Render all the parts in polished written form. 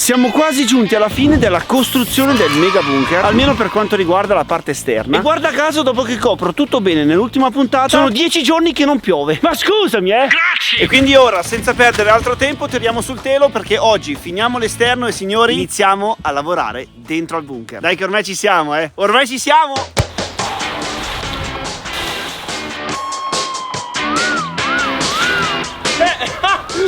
Siamo quasi giunti alla fine della costruzione del mega bunker, almeno per quanto riguarda la parte esterna. E guarda caso, dopo che copro tutto bene nell'ultima puntata, sono 10 giorni che non piove. Ma scusami, Grazie! E quindi ora, senza perdere altro tempo, tiriamo sul telo perché oggi finiamo l'esterno e, signori, iniziamo a lavorare dentro al bunker. Dai che ormai ci siamo, Ormai ci siamo!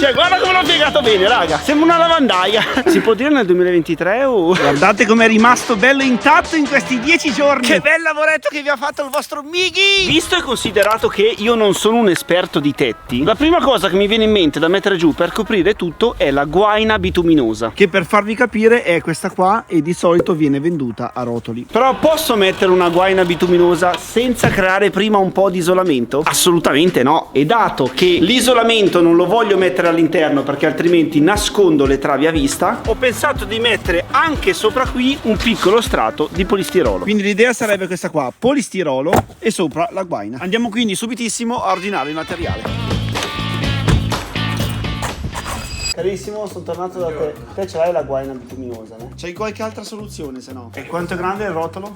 Cioè, guarda come l'ho piegato bene, raga. Sembra una lavandaia. Si può dire nel 2023 o... Guardate com'è rimasto bello intatto in questi 10 giorni. Che bel lavoretto che vi ha fatto il vostro Mighi. Visto e considerato che io non sono un esperto di tetti, la prima cosa che mi viene in mente da mettere giù per coprire tutto è la guaina bituminosa, che per farvi capire è questa qua e di solito viene venduta a rotoli. Però posso mettere una guaina bituminosa senza creare prima un po' di isolamento? Assolutamente no. E dato che l'isolamento non lo voglio mettere all'interno perché altrimenti nascondo le travi a vista, ho pensato di mettere anche sopra qui un piccolo strato di polistirolo. Quindi l'idea sarebbe questa qua, polistirolo e sopra la guaina. Andiamo quindi subitissimo a ordinare il materiale. Carissimo, sono tornato da te. Te ce l'hai la guaina bituminosa, no? C'hai qualche altra soluzione, se no? E quanto è grande il rotolo?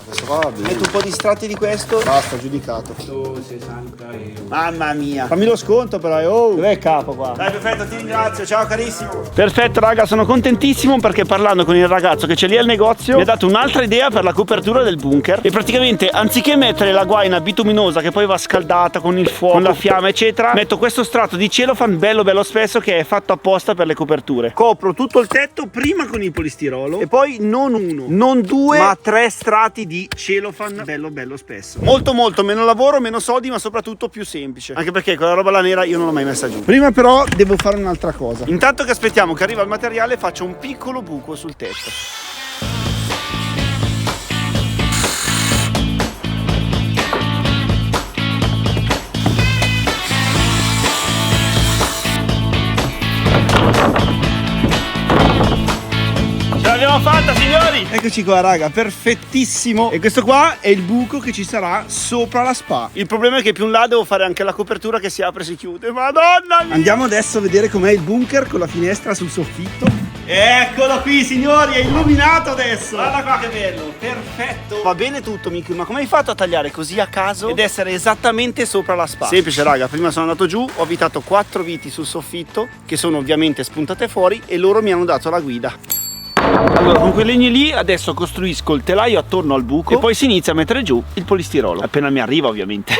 Questo qua va bene. Metti un po' di strati di questo. Basta, giudicato. 160 euro. Mamma mia. Fammi lo sconto però. Oh, dov'è il capo qua? Dai, perfetto, ti ringrazio. Ciao carissimo. Perfetto raga, sono contentissimo perché parlando con il ragazzo che c'è lì al negozio mi ha dato un'altra idea per la copertura del bunker. E praticamente anziché mettere la guaina bituminosa che poi va scaldata con il fuoco, con la fiamma eccetera, metto questo strato di celofan bello bello spesso che è fatto apposta per le coperture. Copro tutto il tetto prima con il polistirolo e poi non uno, non due, ma 3 strati di celofan bello bello spesso. Molto molto meno lavoro, meno soldi, ma soprattutto più semplice. Anche perché quella roba là nera io non l'ho mai messa giù. Prima però devo fare un'altra cosa. Intanto che aspettiamo che arriva il materiale faccio un piccolo buco sul tetto. L'abbiamo fatta signori! Eccoci qua raga, perfettissimo. E questo qua è il buco che ci sarà sopra la spa. Il problema è che più in là devo fare anche la copertura che si apre e si chiude. Madonna mia! Andiamo adesso a vedere com'è il bunker con la finestra sul soffitto. Eccolo qui signori, è illuminato adesso. Guarda qua che bello, perfetto. Va bene tutto Mickey, ma come hai fatto a tagliare così a caso ed essere esattamente sopra la spa? Semplice raga, prima sono andato giù, ho avvitato 4 viti sul soffitto che sono ovviamente spuntate fuori e loro mi hanno dato la guida. Allora con quei legni lì adesso costruisco il telaio attorno al buco e poi si inizia a mettere giù il polistirolo. Appena mi arriva ovviamente.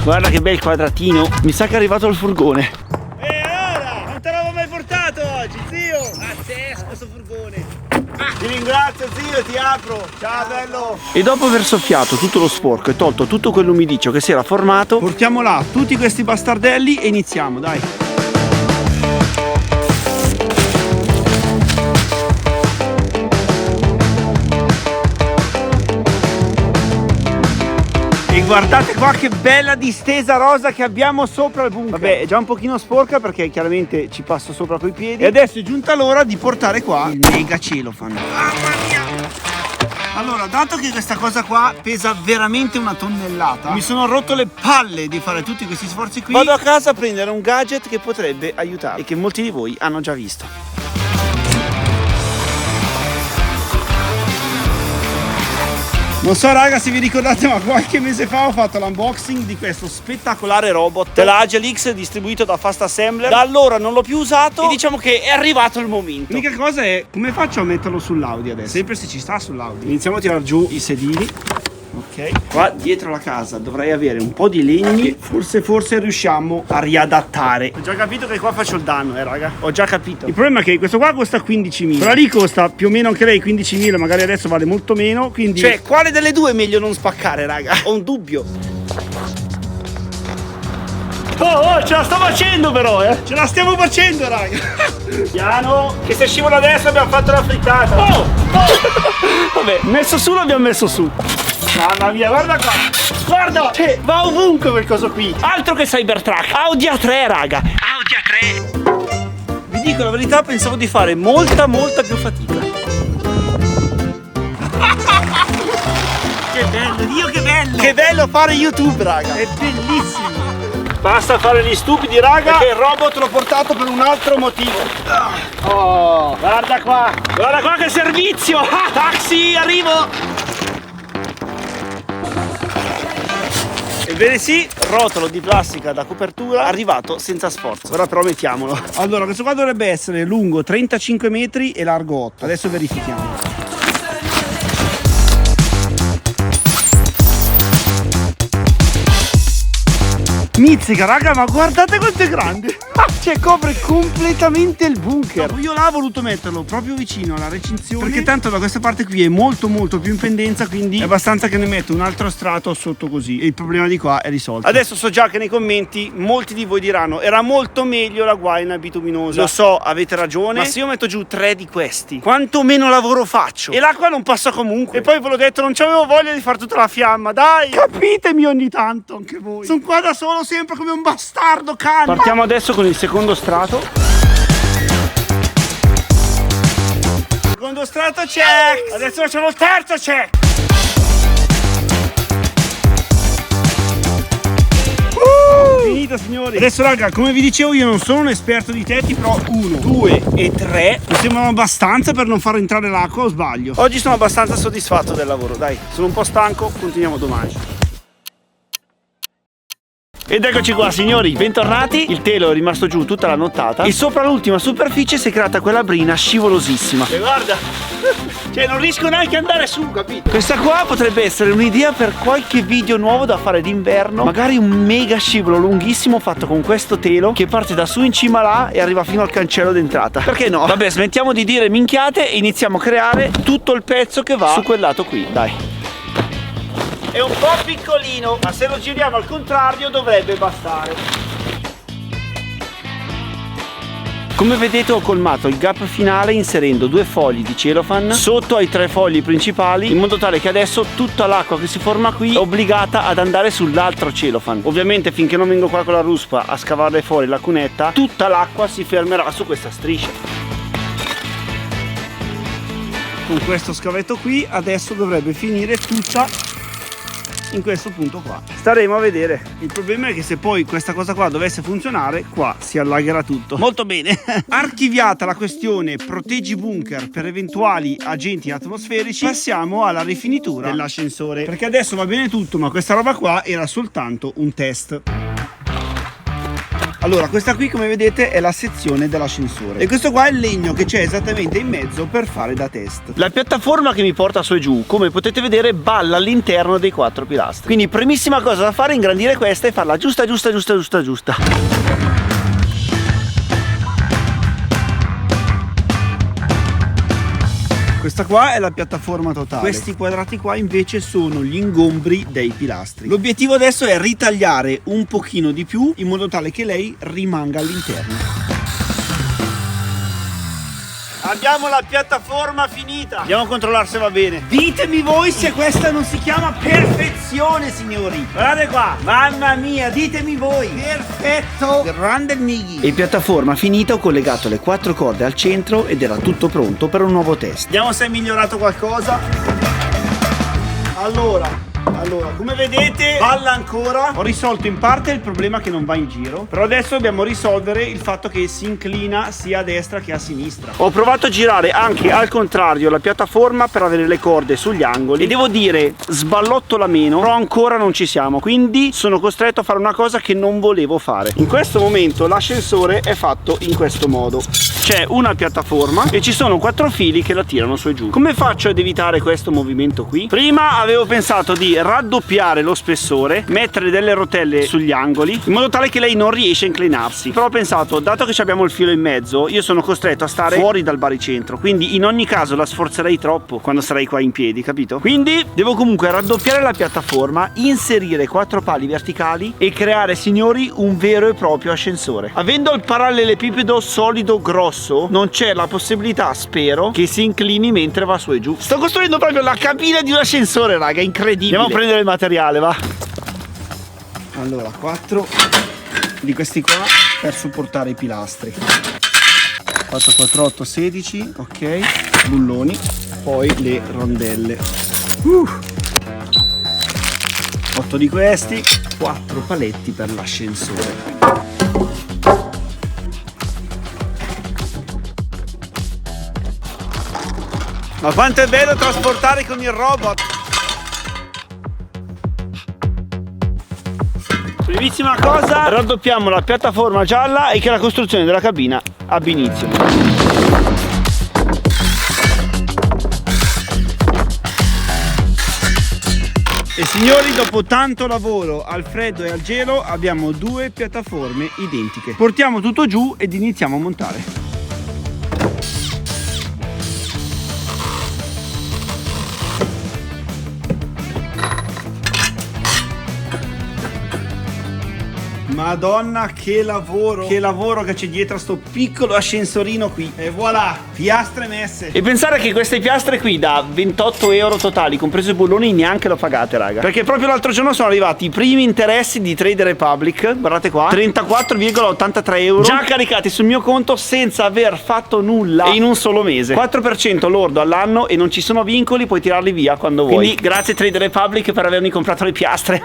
Guarda che bel quadratino. Mi sa che è arrivato il furgone. E allora? Non te l'avevo mai portato oggi, zio. Pazzesco questo furgone. Ti ringrazio zio, ti apro. Ciao bello. E dopo aver soffiato tutto lo sporco e tolto tutto quell'umidicio che si era formato, portiamo là tutti questi bastardelli e iniziamo, dai. E guardate qua che bella distesa rosa che abbiamo sopra il bunker. Vabbè, è già un pochino sporca perché chiaramente ci passo sopra coi piedi. E adesso è giunta l'ora di portare qua il mega celofan. Mamma mia! Allora, dato che questa cosa qua pesa veramente una tonnellata, mi sono rotto le palle di fare tutti questi sforzi qui. Vado a casa a prendere un gadget che potrebbe aiutare e che molti di voi hanno già visto. Non so raga se vi ricordate, ma qualche mese fa ho fatto l'unboxing di questo spettacolare robot della Agelix distribuito da Fast Assembler. Da allora non l'ho più usato e diciamo che è arrivato il momento. L'unica cosa è come faccio a metterlo sull'Audi adesso, sempre se ci sta sull'Audi. Iniziamo a tirare giù i sedili. Ok, qua dietro la casa dovrei avere un po' di legni che forse riusciamo a riadattare. Ho già capito che qua faccio il danno, raga. Ho già capito. Il problema è che questo qua costa 15.000. Quella lì costa più o meno anche lei 15.000, magari adesso vale molto meno. Quindi, cioè, quale delle due è meglio non spaccare, raga? Ho un dubbio. Oh, ce la sto facendo però, Ce la stiamo facendo, raga. Piano, che se scivola adesso abbiamo fatto la frittata. Vabbè, messo su l'abbiamo messo su. Mamma mia, guarda qua. Guarda, cioè, va ovunque quel coso qui. Altro che Cybertruck. Audi A3, raga. Audi A3. Vi dico la verità, pensavo di fare molta più fatica. Che bello, Dio che bello. bello! Che bello fare YouTube, raga! È bellissimo! Basta fare gli stupidi, raga, perché il robot l'ho portato per un altro motivo. Oh, guarda qua che servizio! Ah, taxi, arrivo! Ebbene sì, rotolo di plastica da copertura arrivato senza sforzo. Ora però mettiamolo. Allora, questo qua dovrebbe essere lungo 35 metri e largo 8. Adesso verifichiamo. Mizzica, raga, ma guardate quanto è grande! Cioè, copre completamente il bunker. No, io là ho voluto metterlo proprio vicino alla recinzione, perché tanto da questa parte qui è molto più in pendenza, quindi è abbastanza che ne metto un altro strato sotto così e il problema di qua è risolto. Adesso so già che nei commenti molti di voi diranno: era molto meglio la guaina bituminosa. Lo so, avete ragione, ma se io metto giù 3 di questi, quanto meno lavoro faccio? E l'acqua non passa comunque. E poi ve l'ho detto, non c'avevo voglia di fare tutta la fiamma, dai! Capitemi ogni tanto anche voi. Sono qua da solo sempre come un bastardo cane. Partiamo adesso con il secondo strato. Secondo strato check. Adesso facciamo il terzo check. Finito, signori. Adesso, raga, come vi dicevo, io non sono un esperto di tetti, però 1, 2 e 3 mi sembrano abbastanza per non far entrare l'acqua, o sbaglio? Oggi sono abbastanza soddisfatto del lavoro, dai. Sono un po' stanco, continuiamo domani. Ed eccoci qua, signori, bentornati. Il telo è rimasto giù tutta la nottata e sopra l'ultima superficie si è creata quella brina scivolosissima. E guarda, cioè non riesco neanche ad andare su, capito? Questa qua potrebbe essere un'idea per qualche video nuovo da fare d'inverno. Magari un mega scivolo lunghissimo fatto con questo telo che parte da su in cima là e arriva fino al cancello d'entrata. Perché no? Vabbè, smettiamo di dire minchiate e iniziamo a creare tutto il pezzo che va su quel lato qui, dai. È un po' piccolino, ma se lo giriamo al contrario dovrebbe bastare. Come vedete ho colmato il gap finale inserendo 2 fogli di cellophane sotto ai 3 fogli principali, in modo tale che adesso tutta l'acqua che si forma qui è obbligata ad andare sull'altro cellophane. Ovviamente finché non vengo qua con la ruspa a scavarle fuori la cunetta, tutta l'acqua si fermerà su questa striscia. Con questo scavetto qui adesso dovrebbe finire tutta in questo punto qua. Staremo a vedere. Il problema è che se poi questa cosa qua dovesse funzionare, qua si allagherà tutto. Molto bene. Archiviata la questione proteggi bunker per eventuali agenti atmosferici, passiamo alla rifinitura dell'ascensore, perché adesso va bene tutto, ma questa roba qua era soltanto un test. Allora, questa qui come vedete è la sezione dell'ascensore e questo qua è il legno che c'è esattamente in mezzo per fare da test. La piattaforma che mi porta su e giù, come potete vedere, balla all'interno dei 4 pilastri. Quindi primissima cosa da fare è ingrandire questa e farla giusta. Questa qua è la piattaforma totale. Questi quadrati qua invece sono gli ingombri dei pilastri. L'obiettivo adesso è ritagliare un pochino di più in modo tale che lei rimanga all'interno. Abbiamo la piattaforma finita. Andiamo a controllare se va bene. Ditemi voi se questa non si chiama perfezione, signori. Guardate qua. Mamma mia, ditemi voi. Perfetto. Grande Mighi. E piattaforma finita, ho collegato le 4 corde al centro ed era tutto pronto per un nuovo test. Vediamo se è migliorato qualcosa. Allora, come vedete balla ancora. Ho risolto in parte il problema che non va in giro, però adesso dobbiamo risolvere il fatto che si inclina sia a destra che a sinistra. Ho provato a girare anche al contrario la piattaforma per avere le corde sugli angoli e devo dire sballottola meno, però ancora non ci siamo, quindi sono costretto a fare una cosa che non volevo fare. In questo momento l'ascensore è fatto in questo modo. C'è una piattaforma e ci sono 4 fili che la tirano su e giù. Come faccio ad evitare questo movimento qui? Prima avevo pensato di raddoppiare lo spessore, mettere delle rotelle sugli angoli in modo tale che lei non riesce a inclinarsi. Però ho pensato, dato che abbiamo il filo in mezzo, io sono costretto a stare fuori dal baricentro, quindi in ogni caso la sforzerei troppo quando sarei qua in piedi, capito? Quindi devo comunque raddoppiare la piattaforma, inserire 4 pali verticali e creare, signori, un vero e proprio ascensore. Avendo il parallelepipedo solido grosso, non c'è la possibilità, spero, che si inclini mentre va su e giù. Sto costruendo proprio la cabina di un ascensore, raga, incredibile. Andiamo a prendere il materiale, va. Allora, 4 di questi qua per supportare i pilastri. 4, 4, 8, 16, ok. Bulloni. Poi le rondelle. 8 di questi, 4 paletti per l'ascensore. Ma quanto è bello trasportare con il robot! Primissima cosa, raddoppiamo la piattaforma gialla e che la costruzione della cabina abbia inizio. E signori, dopo tanto lavoro al freddo e al gelo abbiamo 2 piattaforme identiche. Portiamo tutto giù ed iniziamo a montare. Madonna, che lavoro che c'è dietro a sto piccolo ascensorino qui. E voilà, piastre messe. E pensare che queste piastre qui da 28 euro totali, compreso i bulloni, neanche lo pagate, raga. Perché proprio l'altro giorno sono arrivati i primi interessi di Trade Republic. Guardate qua, 34,83 euro già caricati sul mio conto senza aver fatto nulla e in un solo mese. 4% lordo all'anno e non ci sono vincoli, puoi tirarli via quando vuoi. Quindi grazie Trade Republic per avermi comprato le piastre.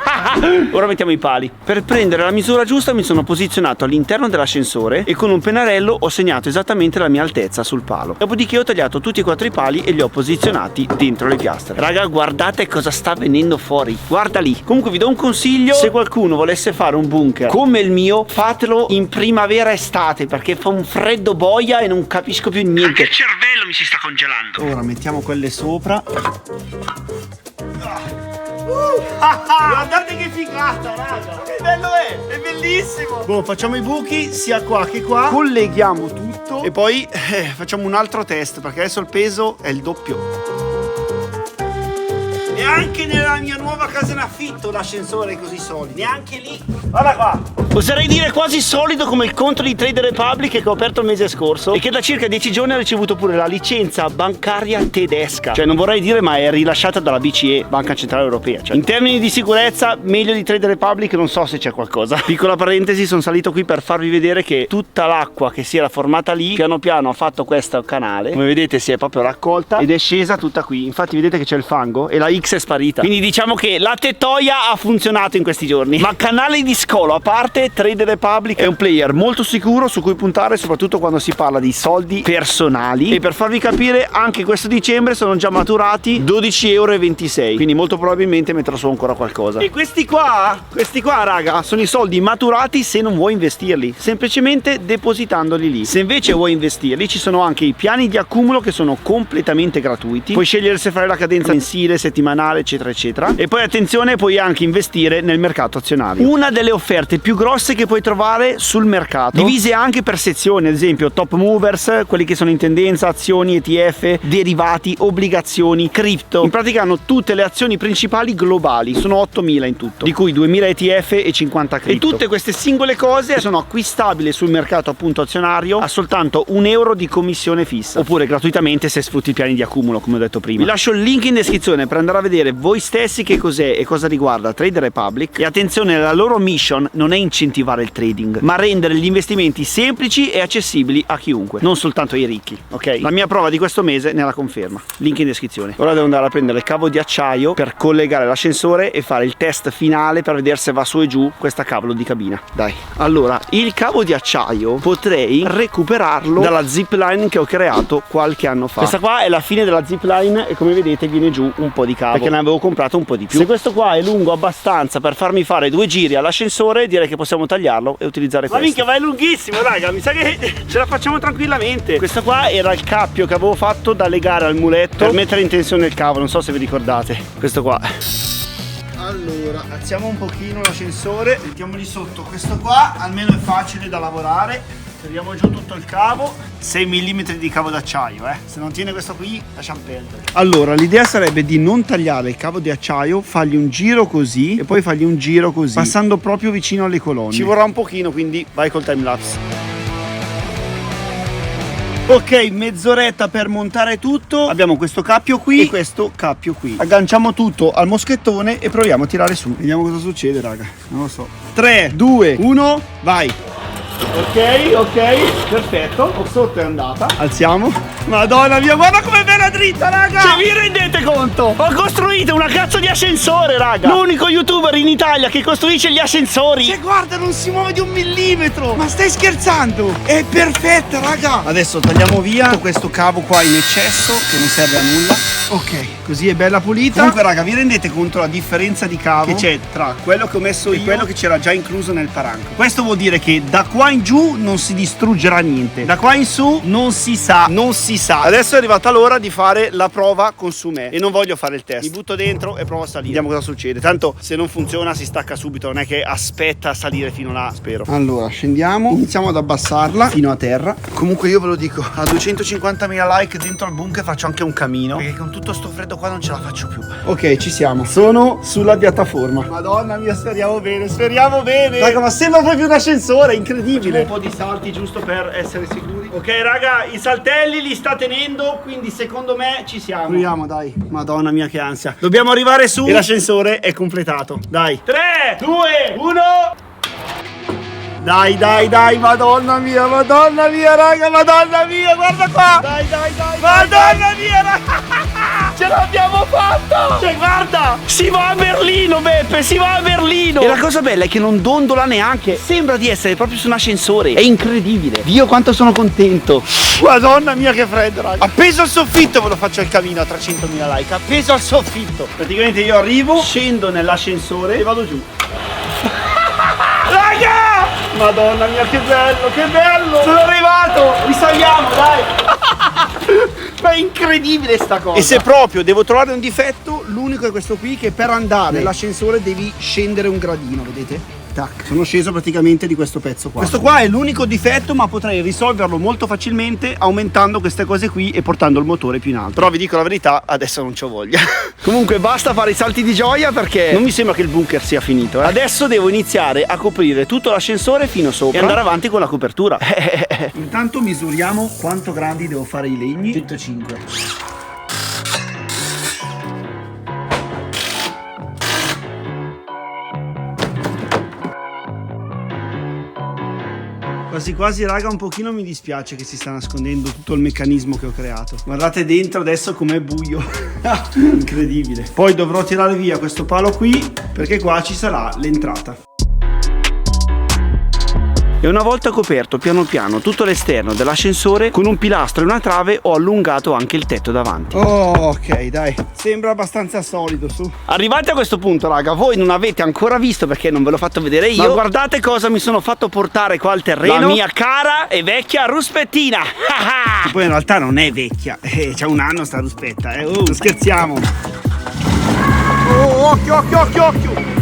Ora mettiamo i pali. Per prendere la misura giusta mi sono posizionato all'interno dell'ascensore e con un pennarello ho segnato esattamente la mia altezza sul palo. Dopodiché ho tagliato tutti e 4 i pali e li ho posizionati dentro le piastre. Raga, guardate cosa sta venendo fuori. Guarda lì. Comunque vi do un consiglio: se qualcuno volesse fare un bunker come il mio, fatelo in primavera-estate, perché fa un freddo boia e non capisco più niente. Anche il cervello mi si sta congelando. Ora mettiamo quelle sopra. Guardate che figata, raga! Che bello è bellissimo! Boh, facciamo i buchi sia qua che qua, colleghiamo tutto e poi facciamo un altro test, perché adesso il peso è il doppio. Neanche nella mia nuova casa in affitto l'ascensore è così solido, neanche lì. Guarda qua! Oserei dire quasi solido come il conto di Trade Republic che ho aperto il mese scorso e che da circa 10 giorni ha ricevuto pure la licenza bancaria tedesca. Cioè non vorrei dire, ma è rilasciata dalla BCE, Banca Centrale Europea. Cioè, in termini di sicurezza meglio di Trade Republic non so se c'è qualcosa. Piccola parentesi, sono salito qui per farvi vedere che tutta l'acqua che si era formata lì piano piano ha fatto questo canale. Come vedete si è proprio raccolta ed è scesa tutta qui. Infatti vedete che c'è il fango e la X è sparita. Quindi diciamo che la tettoia ha funzionato in questi giorni. Ma canale di scolo a parte, Trade Republic è un player molto sicuro su cui puntare, soprattutto quando si parla di soldi personali. E per farvi capire, anche questo dicembre sono già maturati 12,26 euro, quindi molto probabilmente metterò su ancora qualcosa. E questi qua raga sono i soldi maturati se non vuoi investirli, semplicemente depositandoli lì. Se invece vuoi investirli ci sono anche i piani di accumulo che sono completamente gratuiti. Puoi scegliere se fare la cadenza mensile, settimanale, eccetera eccetera. E poi attenzione, puoi anche investire nel mercato azionario. Una delle offerte più grosse che puoi trovare sul mercato, divise anche per sezioni, ad esempio top movers, quelli che sono in tendenza, azioni, ETF, derivati, obbligazioni, cripto. In pratica hanno tutte le azioni principali globali, sono 8000 in tutto, di cui 2000 ETF e 50 cripto. E tutte queste singole cose sono acquistabili sul mercato appunto azionario a soltanto €1 di commissione fissa, oppure gratuitamente se sfrutti i piani di accumulo, come ho detto prima. Vi lascio il link in descrizione per andare a vedere voi stessi che cos'è e cosa riguarda Trade Republic. E attenzione, la loro mission non è incentivare il trading, ma rendere gli investimenti semplici e accessibili a chiunque, non soltanto ai ricchi, ok? La mia prova di questo mese ne la conferma, link in descrizione. Ora devo andare a prendere il cavo di acciaio per collegare l'ascensore e fare il test finale per vedere se va su e giù questa cavolo di cabina. Dai, allora, il cavo di acciaio potrei recuperarlo dalla zipline che ho creato qualche anno fa. Questa qua è la fine della zipline e come vedete viene giù un po' di cavo, perché ne avevo comprato un po' di più. Se questo qua è lungo abbastanza per farmi fare 2 giri all'ascensore, direi che possiamo tagliarlo e utilizzare questo. Ma minchia, ma è lunghissimo, raga, mi sa che ce la facciamo tranquillamente. Questo qua era il cappio che avevo fatto da legare al muletto per mettere in tensione il cavo, non so se vi ricordate. Questo qua. Allora, alziamo un pochino l'ascensore, mettiamoli sotto. Questo qua almeno è facile da lavorare. Tiriamo giù tutto il cavo, 6 mm di cavo d'acciaio, se non tiene questo qui lasciamo perdere. Allora l'idea sarebbe di non tagliare il cavo di acciaio, fargli un giro così e poi fargli un giro così, passando proprio vicino alle colonne. Ci vorrà un pochino, quindi vai col time lapse. Ok, mezz'oretta per montare tutto. Abbiamo questo cappio qui e questo cappio qui. Agganciamo tutto al moschettone e proviamo a tirare su. Vediamo cosa succede, raga. Non lo so. 3, 2, 1, vai. Ok, perfetto. Sotto è andata. Alziamo. Madonna mia, guarda com'è bella dritta, raga. Se vi rendete conto? Ho costruito una cazzo di ascensore, raga. L'unico youtuber in Italia che costruisce gli ascensori. Cioè, guarda, non si muove di un millimetro. Ma stai scherzando? È perfetta, raga. Adesso tagliamo via questo cavo qua in eccesso che non serve a nulla. Ok, così è bella pulita. Comunque, raga, vi rendete conto la differenza di cavo che c'è tra quello che ho messo io e quello che c'era già incluso nel paranco? Questo vuol dire che da qua in giù non si distruggerà niente, da qua in su non si sa. Adesso è arrivata l'ora di fare la prova con Sumè e non voglio fare il test. Mi butto dentro e provo a salire. Vediamo cosa succede. Tanto se non funziona si stacca subito, non è che aspetta a salire fino là, spero. Allora, scendiamo, iniziamo ad abbassarla fino a terra. Comunque io ve lo dico, a 250.000 like dentro al bunker faccio anche un camino, perché con tutto sto freddo qua non ce la faccio più. Ok, ci siamo. Sono sulla piattaforma. Madonna mia, speriamo bene. Raga, ma sembra proprio un ascensore, incredibile. Un po' di salti giusto per essere sicuri. Ok, raga, i saltelli li sta tenendo, quindi secondo me ci siamo. Proviamo, dai. Madonna mia, che ansia. Dobbiamo arrivare su e l'ascensore è completato. Dai. 3, 2, 1. Dai, madonna mia, raga, madonna mia, guarda qua. Dai. Madonna mia, raga. Ce l'abbiamo fatta! Cioè, guarda! Si va a Berlino, Beppe! Si va a Berlino! E la cosa bella è che non dondola neanche. Sembra di essere proprio su un ascensore. È incredibile. Dio, quanto sono contento. Madonna mia, che freddo, raga. Appeso al soffitto ve lo faccio il camino a 300.000 like. Appeso al soffitto. Praticamente io arrivo, scendo nell'ascensore e vado giù. Raga! Madonna mia, che bello! Sono arrivato! Risaliamo, dai! Ma è incredibile sta cosa. E se proprio devo trovare un difetto, l'unico è questo qui, che per andare nell'ascensore devi scendere un gradino, vedete? Tac. Sono sceso praticamente di questo pezzo qua. Questo qua è l'unico difetto, ma potrei risolverlo molto facilmente aumentando queste cose qui e portando il motore più in alto. Però vi dico la verità, adesso non c'ho voglia. Comunque basta fare i salti di gioia, perché non mi sembra che il bunker sia finito. Adesso devo iniziare a coprire tutto l'ascensore fino sopra e andare avanti con la copertura. Intanto misuriamo quanto grandi devo fare i legni. 105. Quasi raga, un pochino mi dispiace che si sta nascondendo tutto il meccanismo che ho creato. Guardate dentro adesso com'è buio. Incredibile. Poi dovrò tirare via questo palo qui, perché qua ci sarà l'entrata. E una volta coperto piano piano tutto l'esterno dell'ascensore, con un pilastro e una trave ho allungato anche il tetto davanti. Oh, ok, dai, sembra abbastanza solido su. Arrivati a questo punto, raga, voi non avete ancora visto perché non ve l'ho fatto vedere io, ma guardate cosa mi sono fatto portare qua al terreno. La mia cara e vecchia ruspettina. Che poi in realtà non è vecchia, c'ha un anno sta ruspetta, non scherziamo. Oh, occhio.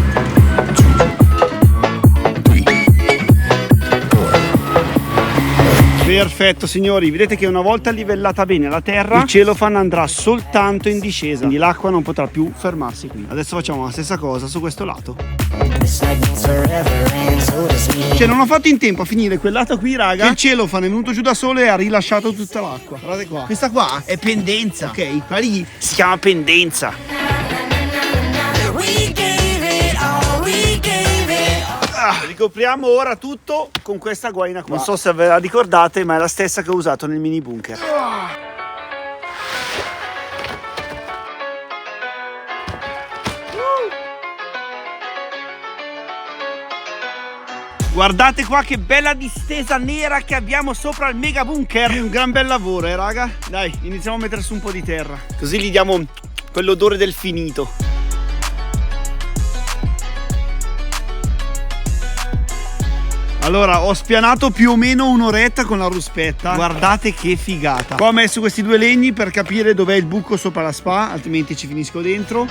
Perfetto signori, vedete che una volta livellata bene la terra, il celofan andrà soltanto in discesa, quindi l'acqua non potrà più fermarsi qui. Adesso facciamo la stessa cosa su questo lato. Cioè non ho fatto in tempo a finire quel lato qui, raga, che il celofan è venuto giù da solo e ha rilasciato tutta l'acqua. Guardate qua, questa qua è pendenza, ok? Qua lì si chiama pendenza. Ricopriamo ora tutto con questa guaina qua. Non so se ve la ricordate, ma è la stessa che ho usato nel mini bunker. Guardate qua che bella distesa nera che abbiamo sopra il mega bunker. È un gran bel lavoro, raga. Dai, iniziamo a mettere su un po' di terra, così gli diamo quell'odore del finito. Allora, ho spianato più o meno un'oretta con la ruspetta. Guardate che figata. Qua ho messo questi due legni per capire dov'è il buco sopra la spa, altrimenti ci finisco dentro.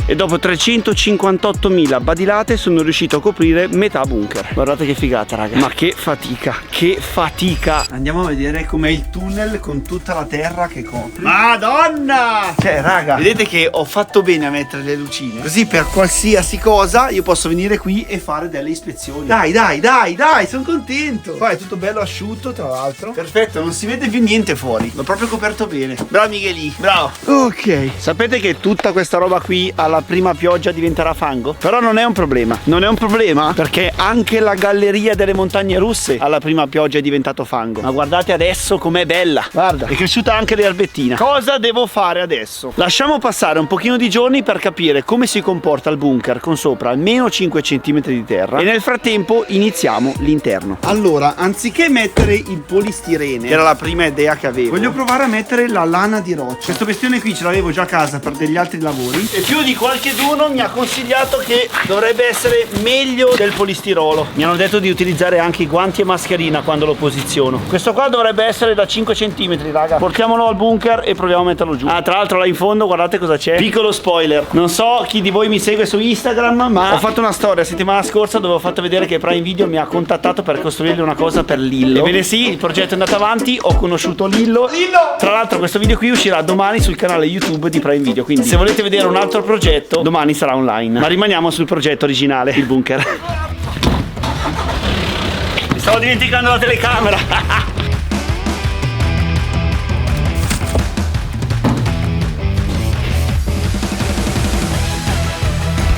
e dopo 358.000 badilate sono riuscito a coprire metà bunker. Guardate che figata, raga. Ma che fatica, che fatica. Andiamo a vedere com'è il tunnel con tutta la terra che copre. Madonna! Cioè, raga, vedete che ho fatto bene a mettere le lucine, così per qualsiasi cosa io posso venire qui e fare delle ispezioni. Dai, sono contento. Qua è tutto bello asciutto, tra l'altro. Perfetto, non si vede più niente fuori. L'ho proprio coperto bene. Bravo Michelì, bravo. Ok. Sapete che tutta questa roba qui alla prima pioggia diventerà fango? Però non è un problema. Non è un problema perché anche la galleria delle montagne russe alla prima pioggia è diventato fango. Ma guardate adesso com'è bella. Guarda, è cresciuta anche l'erbettina. Cosa devo fare adesso? Lasciamo passare un pochino di giorni per capire come si comporta il bunker con sopra almeno 5 cm di terra e nel frattempo iniziamo l'interno. Allora, anziché mettere il polistirene, che era la prima idea che avevo, voglio provare a mettere la lana di roccia. Questa questione qui ce l'avevo già a casa per degli altri lavori e più di qualcheduno mi ha consigliato che dovrebbe essere meglio del polistirolo. Mi hanno detto di utilizzare anche i guanti e mascherina quando lo posiziono. Questo qua dovrebbe essere da 5 cm, raga. Portiamolo al bunker e proviamo a metterlo giù. Ah, tra l'altro là in fondo guardate cosa c'è. Piccolo spoiler, non so chi di voi mi segue su Instagram, ma ho fatto una storia settimana scorsa dove ho fatto vedere che Prime Video mi ha contattato per costruirgli una cosa per Lillo. Ebbene sì, il progetto è andato avanti, ho conosciuto Lillo. Tra l'altro questo video qui uscirà domani sul canale YouTube di Prime Video, quindi se volete vedere un altro progetto domani sarà online. Ma rimaniamo sul progetto originale, il bunker. Mi stavo dimenticando la telecamera.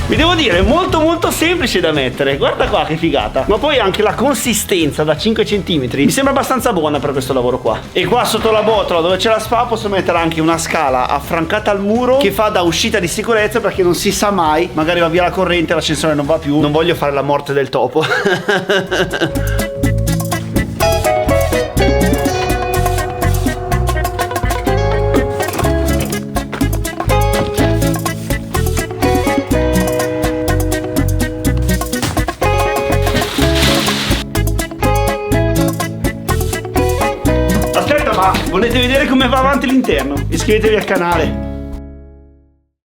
Vi devo dire, è molto semplice da mettere. Guarda qua che figata. Ma poi anche la consistenza da 5 cm mi sembra abbastanza buona per questo lavoro qua. E qua sotto la botola dove c'è la spa posso mettere anche una scala affrancata al muro che fa da uscita di sicurezza, perché non si sa mai, magari va via la corrente, l'ascensore non va più. Non voglio fare la morte del topo. Volete vedere come va avanti l'interno? Iscrivetevi al canale.